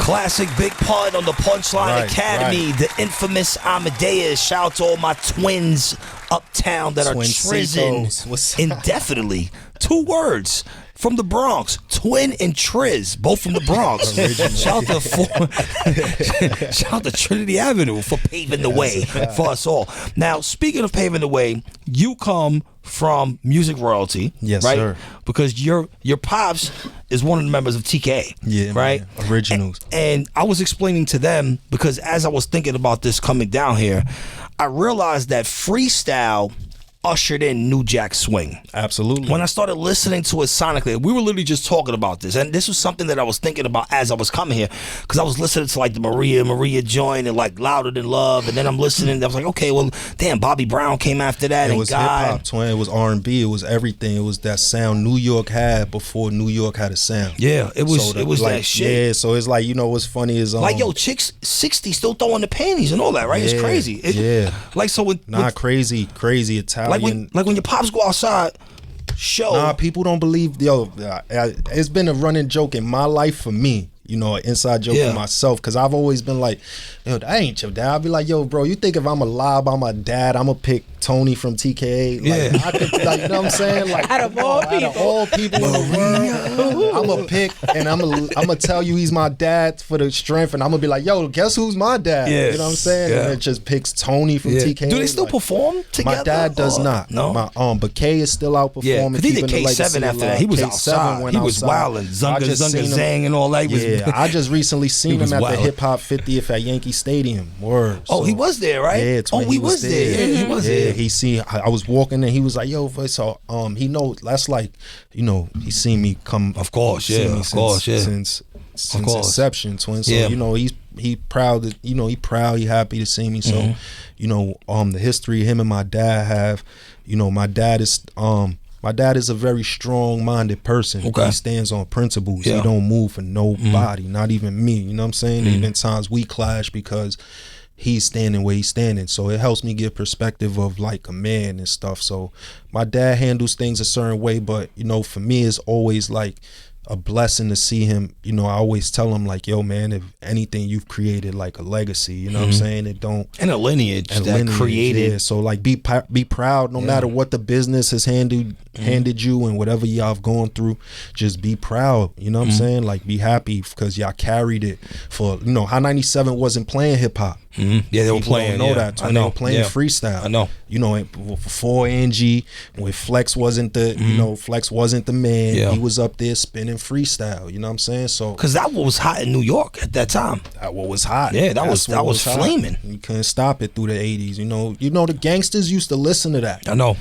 Classic Big Pun on the Punchline Academy, the infamous Amadeuz. Shout out to all my twins uptown that are trizzing indefinitely. 2 words from the Bronx, Twin and Triz, both from the Bronx. Shout out to Trinity Avenue for paving the way for us all. Now, speaking of paving the way, you come from music royalty, yes, right? Sir. Because your pops is one of the members of TKA, right? Man, originals. And I was explaining to them, because as I was thinking about this coming down here, I realized that freestyle ushered in New Jack Swing. Absolutely. When I started listening to it sonically, we were literally just talking about this, and this was something that I was thinking about as I was coming here, because I was listening to like the Maria-Join and like Louder Than Love, and then I'm listening, I was like, okay, well, damn, Bobby Brown came after that. It was hip-hop, Twin. It was R&B. It was everything. It was that sound New York had before New York had a sound. Yeah, it was like, that shit. Yeah, so it's like, you know what's funny is like, yo, chicks 60 still throwing the panties and all that, right? It's crazy. Like, so with crazy Italian. Like when your pops go outside, show. Nah, people don't believe. Yo, it's been a running joke in my life for me. You know, an inside joke for myself, because I've always been like, yo, that ain't your dad. I'll be like, yo, bro, you think if I'm a lie about my dad, I'm gonna pick Tony from TKA? Like, I could, like, you know what I'm saying? Like, out of all people in the world, I'm gonna pick, and I'm gonna tell you he's my dad for the strength, and I'm gonna be like, yo, guess who's my dad? Yes. You know what I'm saying? And it just picks Tony from TKA. Do they still perform together? My dad does not. No. But K is still out performing. He did K7 after that. He was outside. He was wilding, Zunga Zang and all that. I just recently seen him at the Hip Hop 50th at Yankee Stadium. He was there, right? Yeah, he was there. Yeah, he was there. I was walking and he was like, yo, so he knows, that's like, you know, he seen me come. Of course, since inception, Twin. So, you know, he proud, he happy to see me. So, you know, the history him and my dad have, you know, my dad is a very strong-minded person. He stands on principles. He don't move for nobody, not even me. You know what I'm saying? There's been times we clash because he's standing where he's standing. So it helps me get perspective of like a man and stuff. So my dad handles things a certain way, but, you know, for me, it's always like a blessing to see him. You know, I always tell him like, yo, man, if anything, you've created like a legacy, you know what I'm saying? It don't, and a lineage created. Yeah, so like be proud no matter what the business has handed you and whatever y'all have gone through. Just be proud, you know what I'm saying? Like, be happy because y'all carried it for, you know, how 97 wasn't playing hip hop. Yeah, they were playing. Know that. I know. They were playing freestyle. I know. You know, before Angie, when Flex wasn't the, you know, Flex wasn't the man. He was up there spinning freestyle. You know what I'm saying? So, because that was hot in New York at that time. That was hot. Yeah, that was flaming. You couldn't stop it through the 80s. You know, the gangsters used to listen to that. I know.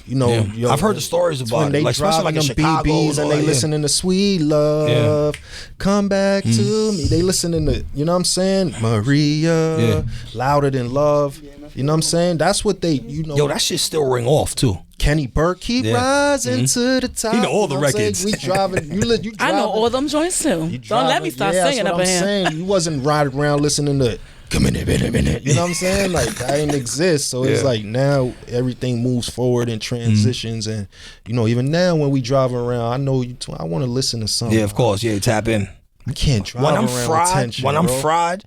You know, yo, I've heard the stories about it, like, especially like in Chicago, BBs and they listening to Sweet Love, Come Back to Me. They listening to, you know what I'm saying, Maria, Louder Than Love. You know what I'm saying? That's what they, you know. Yo, that shit still ring off too. Kenny Burke, keep rising to the top. You know all the records. We driving. You driving. I know all them joints too. Don't let me start singing up in here. Saying. You wasn't riding around listening to. Come in, you know what I'm saying? Like, that didn't exist. So it's like now everything moves forward and transitions, and you know, even now when we driving around, I know I want to listen to something. Yeah, of course. Yeah, tap in. I can't drive around with tension, when I'm fried,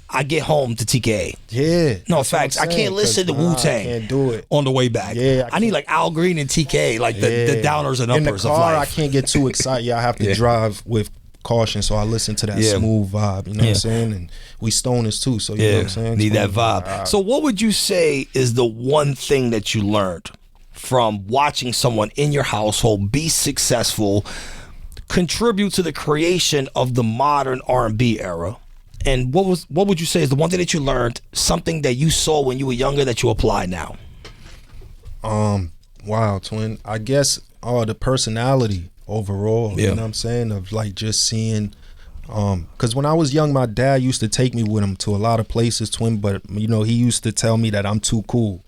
I get home to TKA. Yeah. No, facts. I can't listen to Wu-Tang. I can't do it on the way back. Yeah. I need like Al Green and TKA, like the downers and uppers in the car, of life. I can't get too excited. Yeah, I have to drive with caution, so I listen to that smooth vibe, you know what I'm saying? And we stoners too, so you know what I'm saying? Need that vibe. So what would you say is the one thing that you learned from watching someone in your household be successful, contribute to the creation of the modern R&B era? And what would you say is the one thing that you learned, something that you saw when you were younger that you apply now? Wow, Twin. I guess the personality overall, you know what I'm saying, of like just seeing, because when I was young, my dad used to take me with him to a lot of places, Twin, but you know, he used to tell me that I'm too cool.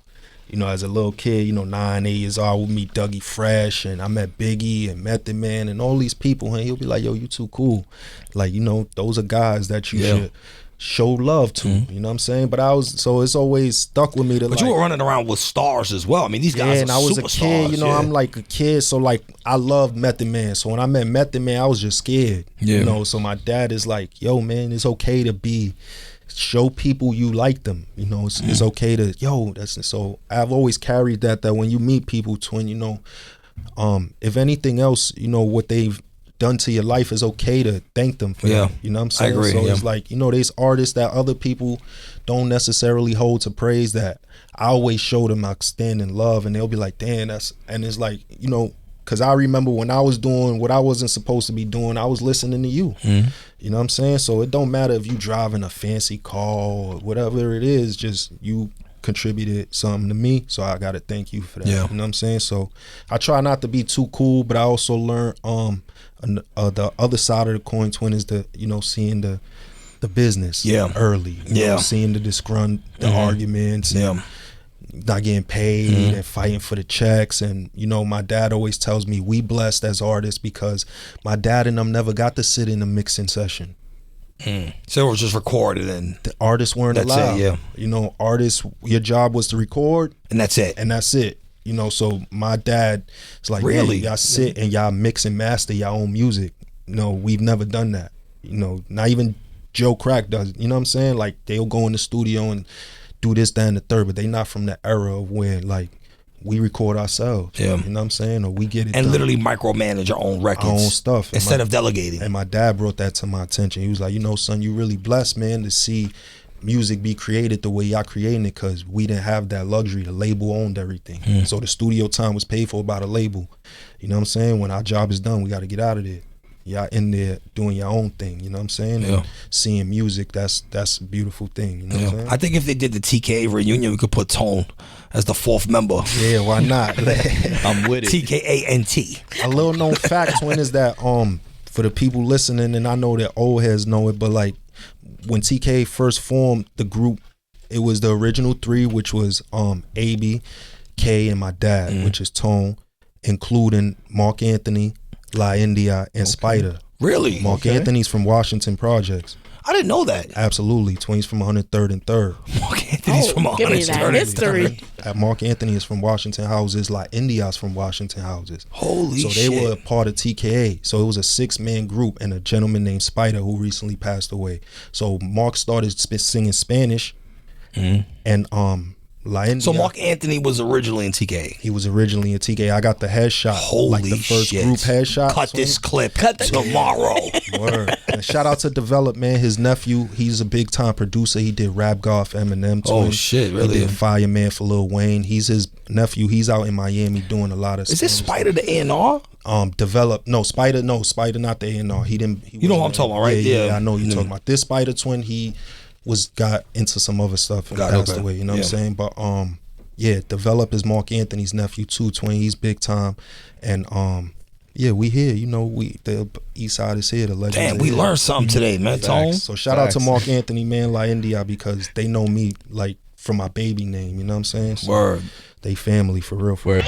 You know, as a little kid, you know, 9, 8 years old, I would meet Dougie Fresh, and I met Biggie and Method Man and all these people, and he'll be like, yo, you too cool. Like, you know, those are guys that you should show love to. You know what I'm saying? But so it's always stuck with me to. But you were running around with stars as well. I mean, these guys are and I was superstars, a kid, you know, I'm like a kid, so like I loved Method Man. So when I met Method Man, I was just scared. You know, so my dad is like, yo, man, it's okay to show people you like them. You know, it's okay to, so I've always carried that when you meet people, twin, you know, if anything else, you know, what they've done to your life is okay to thank them for that. You know what I'm saying? I agree, so it's like, you know, there's artists that other people don't necessarily hold to praise that I always show them I stand in love, and they'll be like, damn, and it's like, you know, because I remember when I was doing what I wasn't supposed to be doing, I was listening to you. You know what I'm saying? So it don't matter if you driving a fancy car or whatever it is, just you contributed something to me, so I gotta thank you for that. You know what I'm saying? So I try not to be too cool, but I also learn the other side of the coin, twin, is the, you know, seeing the business early. You know, seeing the arguments, and not getting paid and fighting for the checks. And you know, my dad always tells me we blessed as artists because my dad and them never got to sit in a mixing session. So it was just recorded, and the artists weren't allowed. You know, artists, your job was to record, and that's it. You know, so my dad is like, really, y'all sit and y'all mix and master your own music. No, we've never done that. You know, not even Joe Crack does. You know what I'm saying? Like, they'll go in the studio and do this, that, and the third, but they not from the era of where like we record ourselves. You know what I'm saying? Or we get it and done. Literally micromanage our own records, our own stuff, instead of delegating. And my dad brought that to my attention. He was like, you know, son, you really blessed, man, to see music be created the way y'all creating it, because we didn't have that luxury. The label owned everything. So the studio time was paid for by the label. You know what I'm saying? When our job is done, we got to get out of there. Y'all in there doing your own thing, you know what I'm saying? And seeing music, that's a beautiful thing, you know what I'm saying? I think if they did the TKA reunion, we could put Tone as the 4th member. Yeah, why not? I'm with it. TKA and T. A little known fact, twin, is that for the people listening, and I know that old heads know it, but like when TKA first formed the group, it was the original 3, which was AB, K, and my dad, which is Tone, including Mark Anthony, La India, and Spider. Really? Mark Anthony's from Washington Projects. I didn't know that. Absolutely. Twins from 103rd and 3rd. Mark Anthony's from 103rd and 3rd. Mark Anthony is from Washington Houses. La India's from Washington Houses. Holy shit. So they were a part of TKA. So it was a 6-man group and a gentleman named Spider who recently passed away. So Mark started singing Spanish, and La India. So Mark Anthony was originally in TKA. He was originally in TKA. I got the headshot. Holy like the first shit. group headshot. Cut this clip tomorrow. Word. And shout out to Develop, man. His nephew, he's a big time producer. He did Rap God for Eminem. Oh shit, really? He did Fireman for Lil Wayne. He's his nephew. He's out in Miami doing a lot of. Is this Spider the A&R? Develop. No, Spider not the A&R. He didn't. You know what I'm talking about, right? Yeah, I know you're talking about. This Spider twin, he got into some other stuff and passed away. You know what I'm saying? But yeah, Develop is Mark Anthony's nephew too, twin. He's big time, and yeah, we here. You know, the East Side is here. The legend. Damn, we learned something today, man. Tone. So shout out to Mark Anthony, man, La India, because they know me like from my baby name. You know what I'm saying? So Word. They family for real. Word.